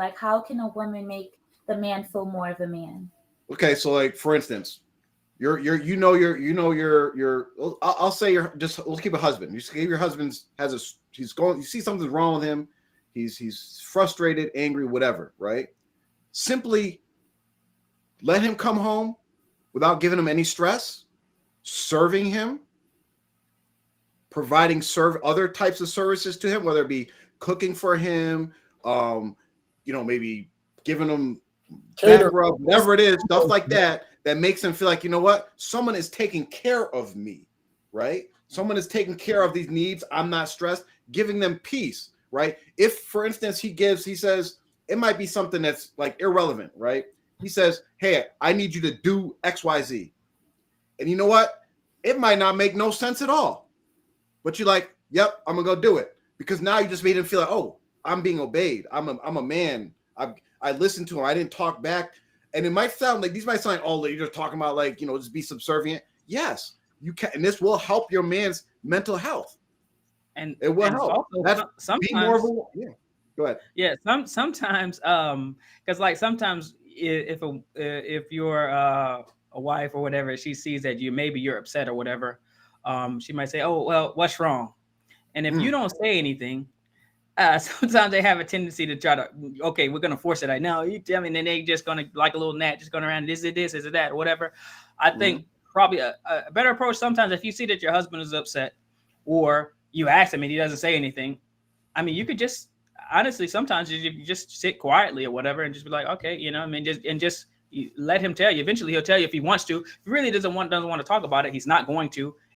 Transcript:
Like, how can a woman make the man feel more of a man? Okay, so like for instance, I'll say you're just let's keep a husband. You see your husband's has a he's going. You see something's wrong with him. He's frustrated, angry, whatever. Right? Simply let him come home without giving him any stress, serving him, providing serve other types of services to him, whether it be cooking for him, um, maybe giving him back Cater. rub, whatever it is, stuff like that, that makes him feel like, you know what, someone is taking care of me, right? Someone is taking care of these needs. I'm not stressed, giving them peace, right? If, for instance, he says, it might be something that's like irrelevant, right? He says, hey, I need you to do XYZ. And you know what? It might not make no sense at all. But you're like, yep, I'm gonna go do it. Because now you just made him feel like, oh, I'm being obeyed. I'm a man. I listened to him. I didn't talk back. And it might sound like these might sound like, oh, you're just talking about like, just be subservient. Yes, you can, and this will help your man's mental health. And it will and help. also That's sometimes, be more of a, yeah. Go ahead. Yeah, sometimes because like sometimes if you're a wife or whatever, she sees that you're upset or whatever, she might say, oh well, what's wrong? And if you don't say anything, sometimes they have a tendency to try to, okay, we're gonna force it right now. You tell me, and then they just gonna like a little gnat, just going around. Is it this? Is it that? Or whatever. I think probably a better approach sometimes if you see that your husband is upset, or you ask him and he doesn't say anything. I mean, you could just honestly sometimes you just sit quietly or whatever and just be like, okay, I mean, just let him tell you. Eventually, he'll tell you if he wants to. If he really doesn't want to talk about it, he's not going to.